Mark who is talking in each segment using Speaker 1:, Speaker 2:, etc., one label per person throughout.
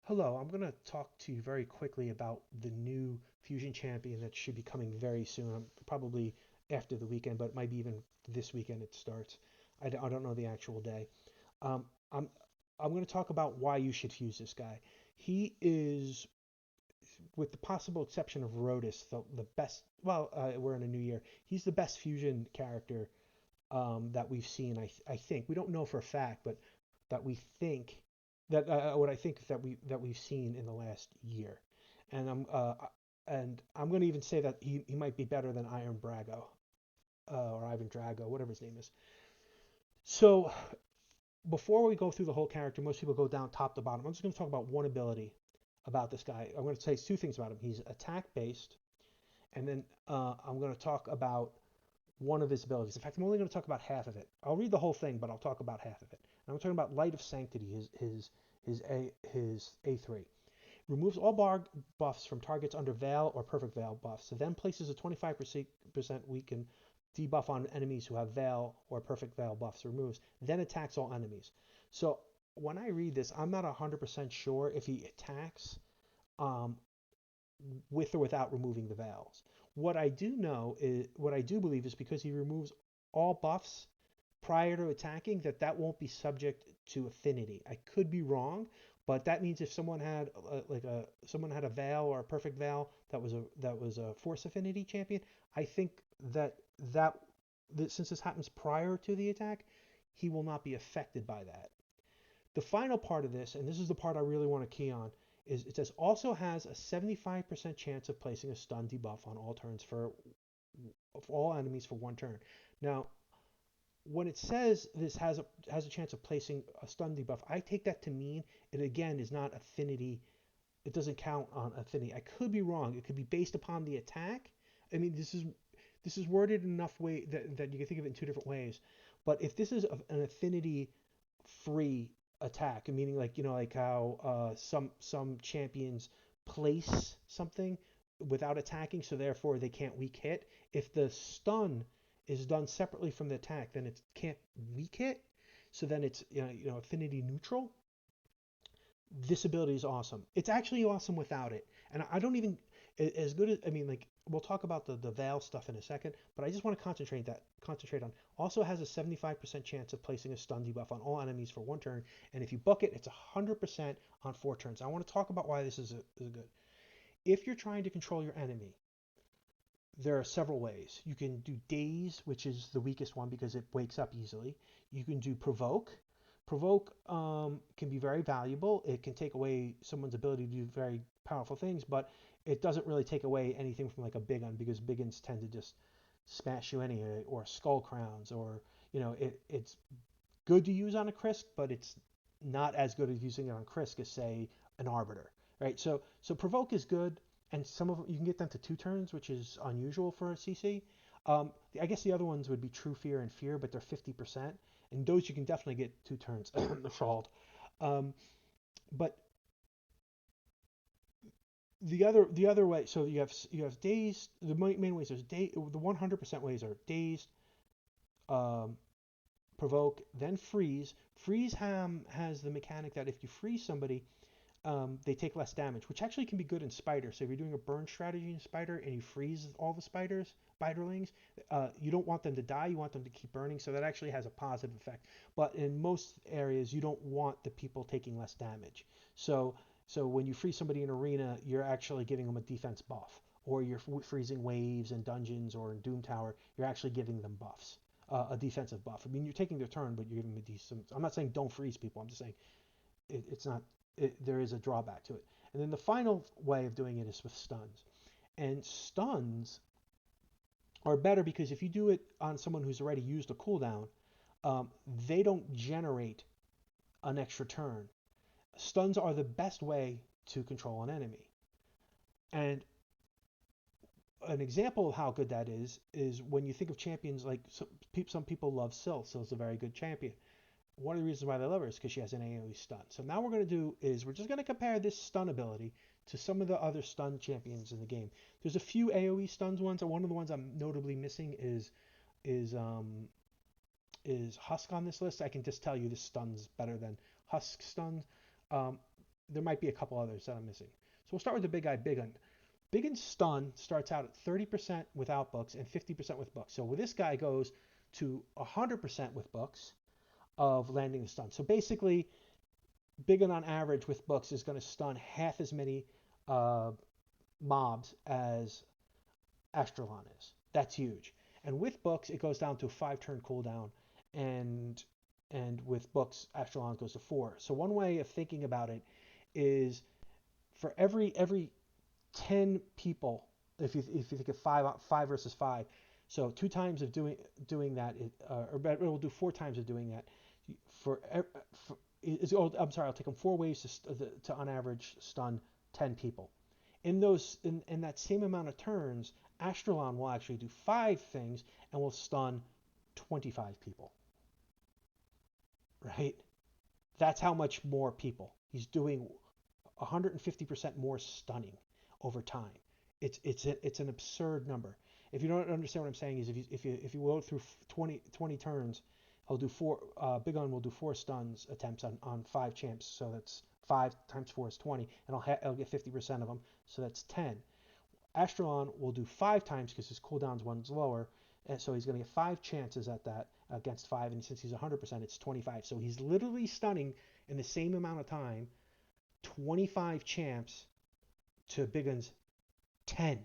Speaker 1: Hello, I'm going to talk to you very quickly about the new Fusion Champion that should be coming very soon. Probably after the weekend, but it might be even this weekend it starts. I don't know the actual day. Um, I'm I'm going to talk about why you should fuse this guy. He is, with the possible exception of Rotus, the best. Well, we're in a new year. He's the best Fusion character that we've seen. I think we don't know for a fact, but that we think that what I think that we've seen in the last year, and I'm going to even say that he might be better than Iron Brago or Ivan Drago, whatever his name is. So before we go through the whole character, most people go down top to bottom. I'm just going to talk about one ability about this guy. I'm going to say two things about him. He's attack based, and then I'm going to talk about one of his abilities. In fact, I'm only going to talk about half of it. I'll read the whole thing, but I'll talk about half of it. And I'm talking about Light of Sanctity, his A3. Removes all bar buffs from targets under Veil or Perfect Veil buffs. It then places a 25% weaken debuff on enemies who have Veil or Perfect Veil buffs. Removes, then attacks all enemies. So when I read this, I'm not 100% sure if he attacks um, with or without removing the Veils. What I do believe is because he removes all buffs prior to attacking, that won't be subject to affinity. I could be wrong, but that means if someone had someone had a Veil or a Perfect Veil that was a Force Affinity champion, I think that that, that since this happens prior to the attack, he will not be affected by that. The final part of this, and this is the part I really want to key on, is it says also has a 75% chance of placing a stun debuff on all turns for of all enemies for one turn. Now, when it says this has a chance of placing a stun debuff, I take that to mean it again is not affinity. It doesn't count on affinity. I could be wrong. It could be based upon the attack. I mean, this is worded enough way that you can think of it in two different ways. But if this is an affinity free attack, meaning like like how some champions place something without attacking, so therefore they can't weak hit. If the stun is done separately from the attack, then it can't weak hit. So then it's affinity neutral. This ability is awesome. It's actually awesome without it. And I don't even as good as I mean like we'll talk about the Veil stuff in a second, but I just want to concentrate on also has a 75% chance of placing a stun debuff on all enemies for one turn, and if you book it, it's 100% on 4 turns. I want to talk about why this is good. If you're trying to control your enemy, there are several ways. You can do Daze, which is the weakest one because it wakes up easily. You can do Provoke. Provoke can be very valuable. It can take away someone's ability to do very powerful things, but it doesn't really take away anything from like a big un because big uns tend to just smash you anyway, or skull crowns, or it's good to use on a Krisk, but it's not as good as using it on Krisk as say an Arbiter, right? So Provoke is good, and some of them you can get them to 2 turns, which is unusual for a CC. I guess the other ones would be True Fear and Fear, but they're 50%, and those you can definitely get 2 turns. The Fault. Um, but the other way, so you have dazed. The main ways there's the 100% ways are dazed, um, provoke, then freeze. Freeze has the mechanic that if you freeze somebody, they take less damage, which actually can be good in Spider. So if you're doing a burn strategy in Spider and you freeze all the spiderlings, you don't want them to die. You want them to keep burning. So that actually has a positive effect. But in most areas, you don't want the people taking less damage. So so when you freeze somebody in arena, you're actually giving them a defense buff. Or you're freezing waves in dungeons or in Doom Tower, you're actually giving them buffs, a defensive buff. I mean, you're taking their turn, but you're giving them a decent. I'm not saying don't freeze people. I'm just saying it's not there is a drawback to it. And then the final way of doing it is with stuns. And stuns are better because if you do it on someone who's already used a cooldown, they don't generate an extra turn. Stuns are the best way to control an enemy. And an example of how good that is when you think of champions like some people love Syl. Syl's a very good champion. One of the reasons why they love her is because she has an AoE stun. So now what we're going to do is we're just going to compare this stun ability to some of the other stun champions in the game. There's a few AoE stuns ones, and one of the ones I'm notably missing is um is Husk on this list. I can just tell you this stun's better than Husk stun. Um, there might be a couple others that I'm missing. So we'll start with the big guy, Big Un. Big Un's stun starts out at 30% without books and 50% with books. So this guy goes to 100% with books of landing the stun. So basically, Big Un on average with books is going to stun half as many uh, mobs as Astralon is. That's huge. And with books, it goes down to a 5 turn cooldown, and with books, Astralon goes to 4. So one way of thinking about it is for every 10 people, if you think of five versus five, so 2 times of doing that, or it will do 4 times of doing that. For, for I'm sorry, I'll take them 4 ways to on average stun 10 people. In that same amount of turns, Astralon will actually do 5 things and will stun 25 people. Right? That's how much more people. He's doing 150% more stunning over time. It's an absurd number. If you don't understand what I'm saying, is if you go through 20 turns, he'll do four. Big Un will do 4 stuns attempts on 5 champs. So that's 5 times 4 is 20, and I'll get 50% of them. So that's 10. Astralon will do 5 times because his cooldown's one's lower, and so he's going to get 5 chances at that against 5. And since he's 100%, it's 25. So he's literally stunning in the same amount of time 25 champs to Big Un's 10.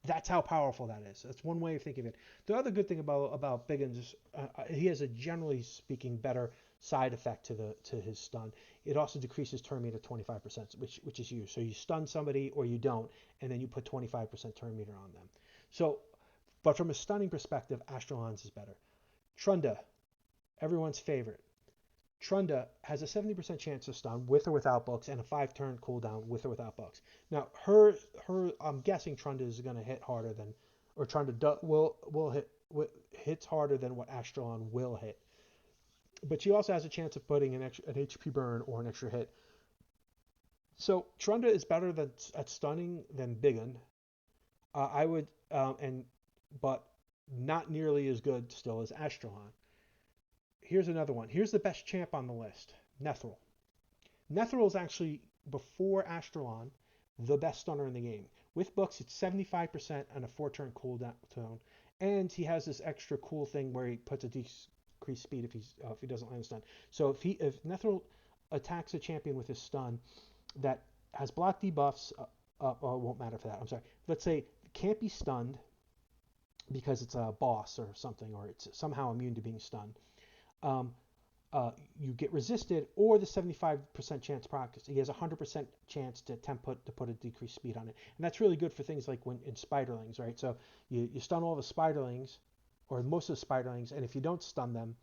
Speaker 1: That's how powerful that is. That's one way of thinking of it. The other good thing about Big Un's is he has a, generally speaking, better side effect to his stun. It also decreases turn meter 25%, which is huge. So you stun somebody or you don't, and then you put 25% turn meter on them. So, but from a stunning perspective, Astralon's is better. Trunda, everyone's favorite. Trunda has a 70% chance to stun with or without books and a 5 turn cooldown with or without books. Now, her I'm guessing Trunda is going to hit harder than, or Trunda will hits harder than what Astralon will hit. But she also has a chance of putting an HP burn or an extra hit. So Trunda is better at stunning than Big Un. I would but not nearly as good still as Astralon. Here's another one. Here's the best champ on the list, Nethril. Nethril is actually, before Astralon, the best stunner in the game. With books, it's 75% on a 4 turn cooldown, and he has this extra cool thing where he puts a decreased speed if he doesn't land a stun. So if Nethril attacks a champion with his stun that has block debuffs, it won't matter for that. I'm sorry. Let's say it can't be stunned because it's a boss or something, or it's somehow immune to being stunned. Um, you get resisted, or the 75% chance procs. He has a 100% chance to attempt to put a decreased speed on it, and that's really good for things like when in spiderlings, right? So you stun all the spiderlings, or most of the spiderlings, and if you don't stun them,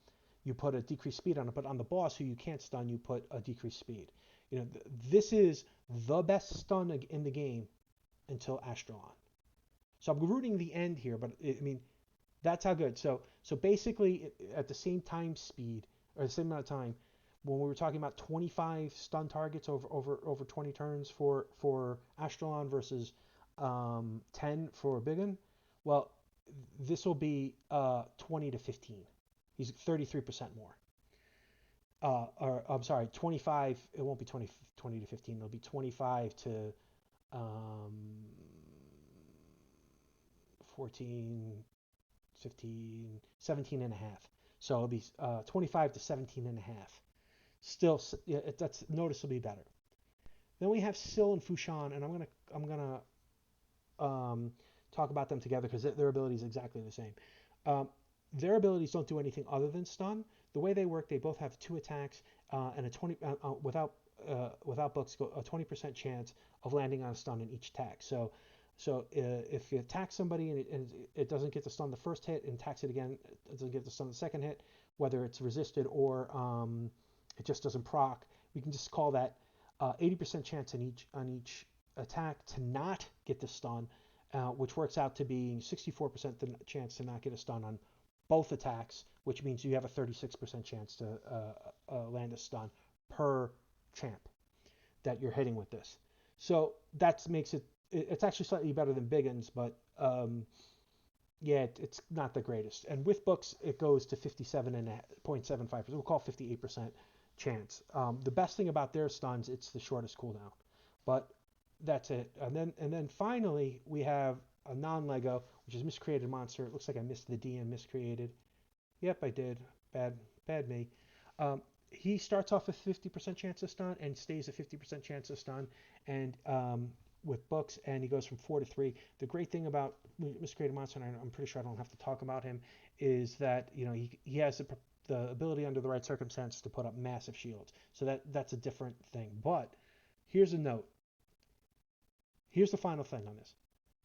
Speaker 1: you put a decreased speed on it. But on the boss who you can't stun, you put a decreased speed. This is the best stun in the game until Astralon. So I'm rooting the end here, but that's how good. So basically, at the same time speed, or the same amount of time, when we were talking about 25 stun targets over 20 turns for Astralon versus 10 for Big Un, well, this will be 20 to 15. He's 33% more. Or I'm sorry, 25. It won't be 20 to 15. It'll be 25 to 14, 15, 17 and a half. So it'll be 25 to 17 and a half. Still, that's noticeably better. Then we have Syl and Fusion, and I'm gonna talk about them together because their ability is exactly the same. Their abilities don't do anything other than stun. The way they work, they both have 2 attacks and a 20 without books, a 20% chance of landing on a stun in each attack. So if you attack somebody and it doesn't get the stun the first hit, and attacks it again, it doesn't get the stun the second hit, whether it's resisted or it just doesn't proc, we can just call that 80% chance on each attack to not get the stun, which works out to be 64% the chance to not get a stun on both attacks, which means you have a 36% chance to land a stun per champ that you're hitting with this. So that makes it's actually slightly better than Big Un's, but yeah, it's not the greatest. And with books, it goes to 57.75%. We'll call 58% chance. The best thing about their stuns, it's the shortest cooldown, but that's it. And then finally we have a non-Lego, which is Miscreated Monster. It looks like I missed the D in Miscreated. Yep, I did. Bad me. He starts off with 50% chance of stun and stays at 50% chance of stun, and with books, and he goes from 4 to 3. The great thing about Miscreated Monster, and I'm pretty sure I don't have to talk about him, is that he has the ability under the right circumstances to put up massive shields. So that's a different thing. But here's a note. Here's the final thing on this.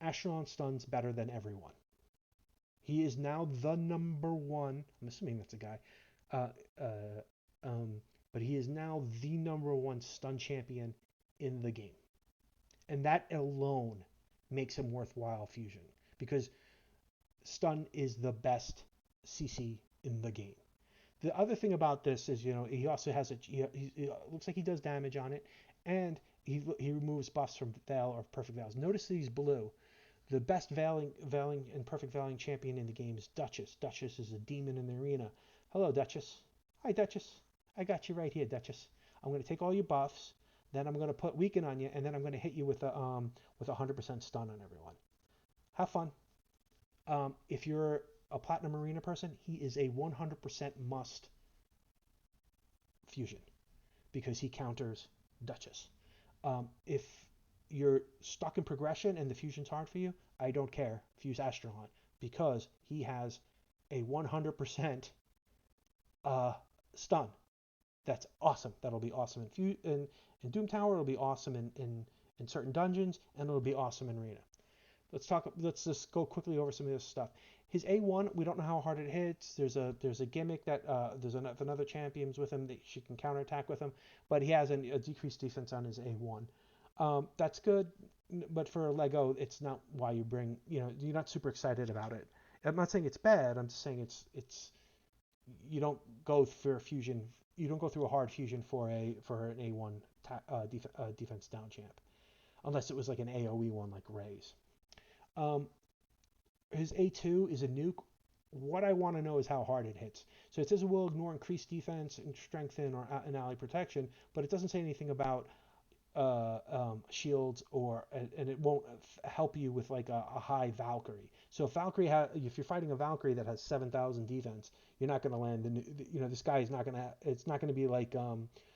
Speaker 1: Astralon stuns better than everyone. He is now the number one. I'm assuming that's a guy. Uh, uh, but he is now the number one stun champion in the game. And that alone makes him worthwhile Fusion, because stun is the best CC in the game. The other thing about this is, he also has he looks like he does damage on it, and he removes buffs from Veil or Perfect Veils. Notice that he's blue. The best veiling and perfect veiling champion in the game is Duchess. Duchess is a demon in the arena. Hello, Duchess. Hi, Duchess. I got you right here, Duchess. I'm going to take all your buffs, then I'm going to put weaken on you, and then I'm going to hit you with a 100% stun on everyone. Have fun. If you're a Platinum Arena person, he is a 100% must Fusion, because he counters Duchess. If you're stuck in progression and the fusion's hard for you, I don't care. Fuse Astralon, because he has a 100% stun. That's awesome. That'll be awesome in Doom Tower. It'll be awesome in certain dungeons, and it'll be awesome in Arena. Let's just go quickly over some of this stuff. His A1, we don't know how hard it hits. There's a gimmick that there's another champions with him that she can counterattack with him, but he has a decreased defense on his A1. That's good, but for Lego, it's not why you bring. You're not super excited about it. I'm not saying it's bad. I'm just saying it's you don't go for a fusion. You don't go through a hard fusion for an A1 defense down champ, unless it was like an AOE one like Ray's. His A2 is a nuke. What I want to know is how hard it hits. So it says it will ignore increased defense and strengthen or an ally protection, but it doesn't say anything about shields and it won't help you with like a high Valkyrie. So if you're fighting a Valkyrie that has 7,000 defense, you're not going to land. This guy is not going to. It's not going to be like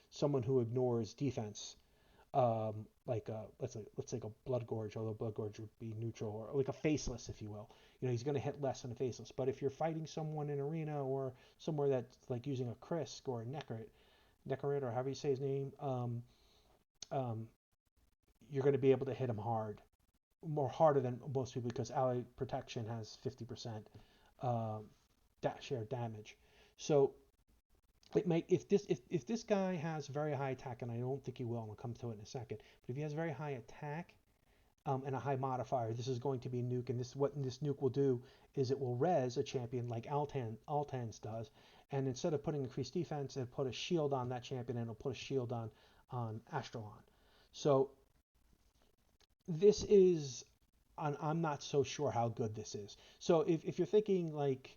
Speaker 1: someone who ignores defense. Let's say a Blood Gorge, although Blood Gorge would be neutral, or like a Faceless, if you will. He's going to hit less than a Faceless. But if you're fighting someone in arena or somewhere that's like using a Krisk or a Nekarit, or however you say his name, you're going to be able to hit him harder than most people, because ally protection has 50% share damage. So it might, if this guy has very high attack, and I don't think he will, and I'll come to it in a second, but if he has very high attack and a high modifier, this is going to be a nuke, and what this nuke will do is it will res a champion like Altan's does, and instead of putting increased defense, it'll put a shield on that champion, and it'll put a shield on Astralon. So this is, I'm not so sure how good this is. So if you're thinking like,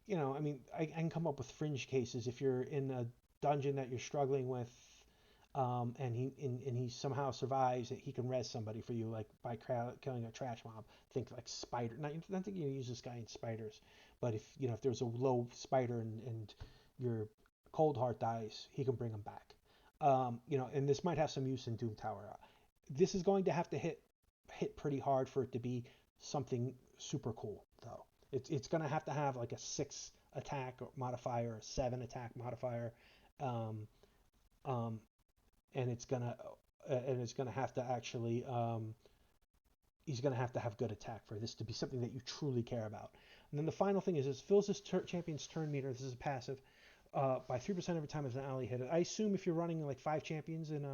Speaker 1: I can come up with fringe cases. If you're in a dungeon that you're struggling with, and he somehow survives, he can res somebody for you, like by killing a trash mob. Think like spider. Not thinking you use this guy in spiders, but if there's a low spider and your cold heart dies, he can bring him back. And this might have some use in Doom Tower. This is going to have to hit pretty hard for it to be something super cool, though. It's going to have like a 6 attack modifier, a 7 attack modifier, and it's gonna have to actually he's going to have good attack for this to be something that you truly care about. And then the final thing is fills this champion's turn meter. This is a passive by 3% every time as an ally hit it. I assume if you're running like 5 champions in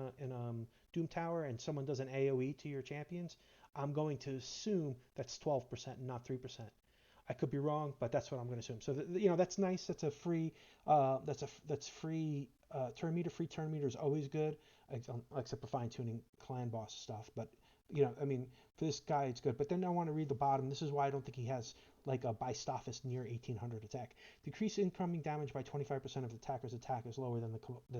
Speaker 1: Doom Tower and someone does an AOE to your champions, I'm going to assume that's 12% and not 3%. I could be wrong, but that's what I'm going to assume. So that's nice. That's a free that's free turn meter. Free turn meter is always good, except for fine tuning clan boss stuff. But I mean, for this guy, it's good. But then I want to read the bottom. This is why I don't think he has like a Bistophis near 1800 attack. Decrease incoming damage by 25% of the attacker's attack is lower than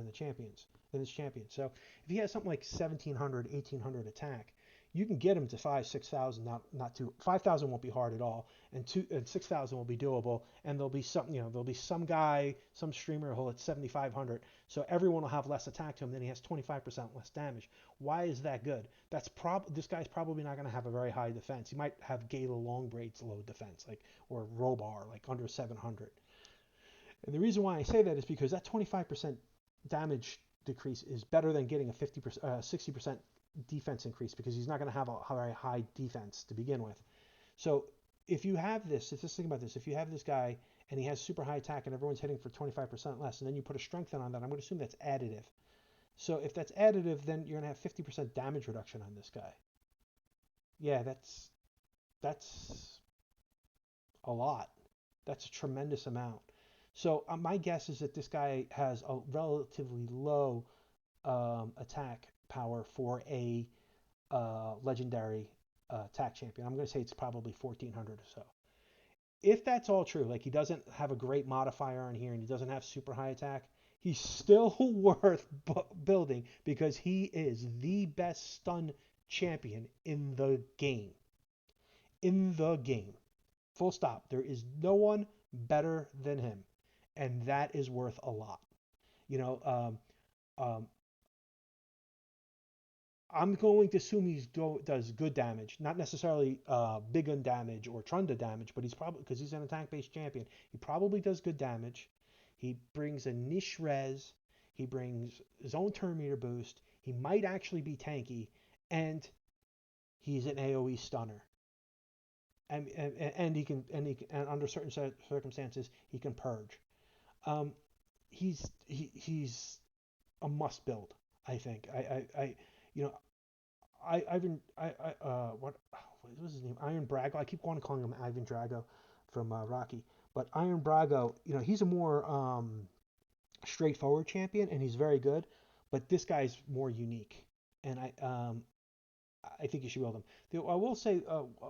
Speaker 1: his champion. So if he has something like 1700, 1800 attack, you can get him to 6,000. Not to 5,000 won't be hard at all, and 6,000 will be doable. And there'll be some guy, some streamer who'll hit 7,500. So everyone will have less attack to him. Then he has 25% less damage. Why is that good? This guy's probably not going to have a very high defense. He might have Gala Longbraid's low defense, or Robar, like under 700. And the reason why I say that is because that 25% damage decrease is better than getting a 60% defense increase, because he's not going to have a very high defense to begin with. So if you have this, just think about this. If you have this guy and he has super high attack and everyone's hitting for 25% less, and then you put a strength on that, I'm going to assume that's additive. So if that's additive, then you're going to have 50% damage reduction on this guy. Yeah, that's a lot. That's a tremendous amount. So my guess is that this guy has a relatively low attack power for a legendary attack champion. I'm going to say it's probably 1400 or so. If that's all true, like he doesn't have a great modifier on here and he doesn't have super high attack, he's still worth building, because he is the best stun champion in the game. In the game. Full stop. There is no one better than him. And that is worth a lot. You know, I'm going to assume he does good damage, not necessarily big gun damage or Trunda damage, but he's probably, because he's an attack-based champion, he probably does good damage. He brings a niche res. He brings his own turn meter boost. He might actually be tanky, and he's an AOE stunner. And he can and under certain circumstances he can purge. Um, he's a must build. I think. You know, Ivan, what was his name? Iron Brago. I keep calling him Ivan Drago from Rocky, but Iron Brago, he's a more straightforward champion, and he's very good. But this guy's more unique, and I think you should build him. I will say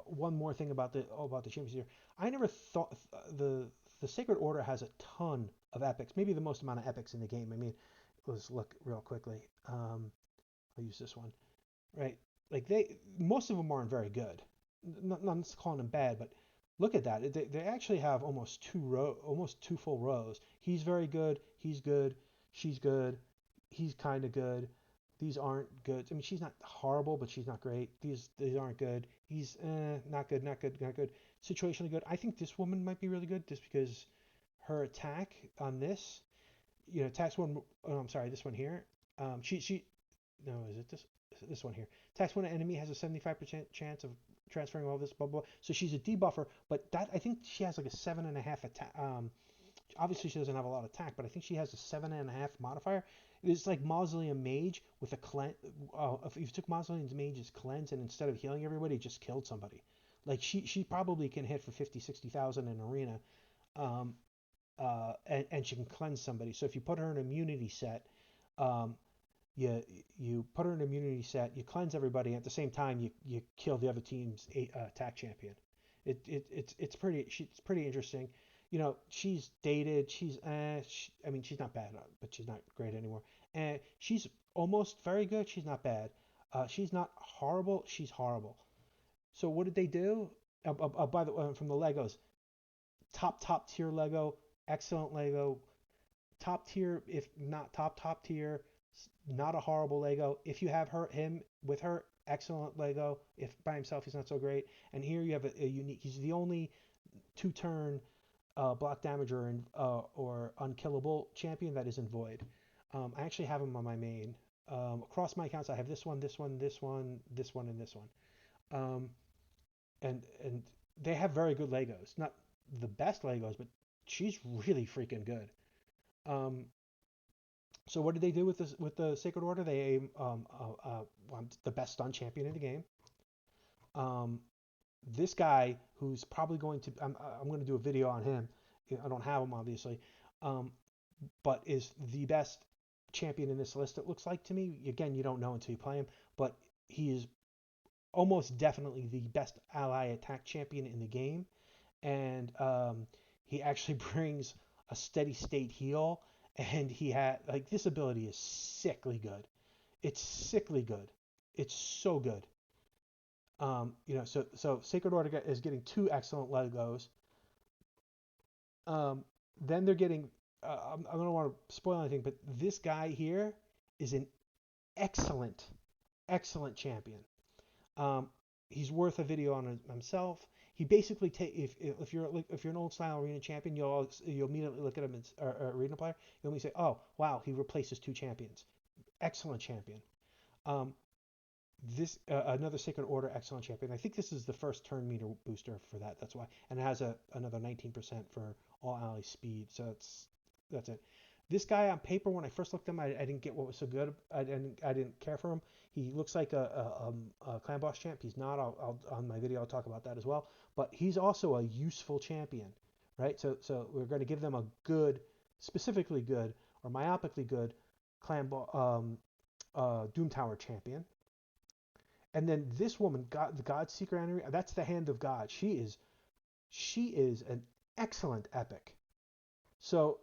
Speaker 1: one more thing about the champions here. I never thought the Sacred Order has a ton of epics, maybe the most amount of epics in the game. I mean, let's look real quickly. I'll use this one, right? Like most of them aren't very good. Not calling them bad, but look at that. They actually have almost two full rows. He's very good. He's good. She's good. He's kind of good. These aren't good. I mean, she's not horrible, but she's not great. These aren't good. He's not good, not good, not good. Situationally good. I think this woman might be really good, just because her attack on this, attacks one. Oh, I'm sorry, this one here. She no, is it this one here? Attacks one enemy has a 75% chance of transferring all this, blah, blah. So she's a debuffer, but that, I think she has like a 7.5 attack. Obviously she doesn't have a lot of attack, but I think she has a 7.5 modifier. It's like Mausoleum Mage with a cleanse. If you took Mausoleum Mage's cleanse and instead of healing everybody, just killed somebody. Like she probably can hit for 50, 60,000 in arena, um, and she can cleanse somebody. So if you put her in an immunity set, um, you put her in an immunity set, you cleanse everybody, at the same time you kill the other team's attack champion. It's pretty interesting. She's dated. I mean, she's not bad, but she's not great anymore. And she's almost very good. She's not bad. She's not horrible. She's horrible. So what did they do? By the way, from the Legos, top tier Lego, excellent Lego, top tier, if not top tier, not a horrible Lego. If you have him with her, excellent Lego. If by himself he's not so great. And here you have a unique. He's the only two-turn block damager and or unkillable champion that isn't void. I actually have him on my main. Across my accounts, I have this one, this one, this one, this one, and this one. Um, and they have very good Legos. Not the best Legos, but she's really freaking good. Um, so what did they do with the Sacred Order? They want the best stun champion in the game. Um, this guy who's probably going to I'm going to do a video on him. I don't have him obviously, um, but is the best champion in this list. It looks like to me. Again, you don't know until you play him, but he is almost definitely the best ally attack champion in the game, and he actually brings a steady state heal, and he had like this ability is sickly good. It's sickly good. It's so good. So Sacred Order is getting two excellent Legos. Um, then they're getting. I don't want to spoil anything, but this guy here is an excellent, excellent champion. Um, he's worth a video on himself. He basically take if you're an old style arena champion, you'll immediately look at him as arena player. You'll immediately say, oh wow, he replaces two champions. Excellent champion. Um, this another Sacred Order excellent champion. I think this is the first turn meter booster for that. That's why, and it has another 19% for all ally speed. So that's it. This guy on paper, when I first looked at him, I didn't get what was so good. I didn't care for him. He looks like a clan boss champ. He's not. On my video I'll talk about that as well. But he's also a useful champion, right? So we're going to give them a good, specifically good or myopically good Doom Tower champion. And then this woman, the God Seeker Enemy, that's the Hand of God. She is an excellent epic. So,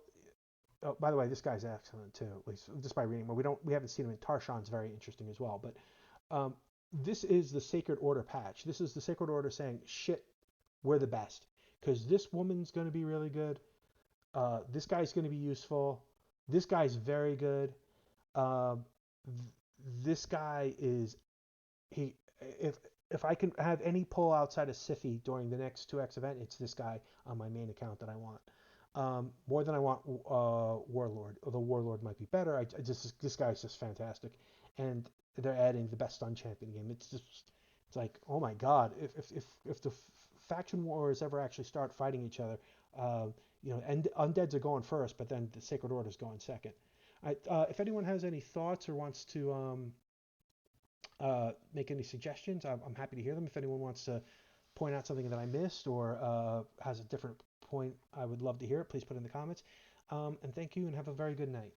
Speaker 1: oh, by the way, this guy's excellent too, at least just by reading. But we haven't seen him in Tarshan's very interesting as well. But this is the Sacred Order patch. This is the Sacred Order saying, shit, we're the best. Because this woman's going to be really good. This guy's going to be useful. This guy's very good. Um, this guy is he if I can have any pull outside of Sify during the next 2x event, it's this guy on my main account that I want. More than I want Warlord. Although Warlord might be better, I just this guy's just fantastic, and they're adding the best stun champion game. It's like oh my god, if the faction wars ever actually start fighting each other, uh, and undeads are going first, but then the Sacred Order is going second. If anyone has any thoughts or wants to make any suggestions, I'm happy to hear them. If anyone wants to point out something that I missed or has a different point, I would love to hear it. Please put it in the comments. And thank you and have a very good night.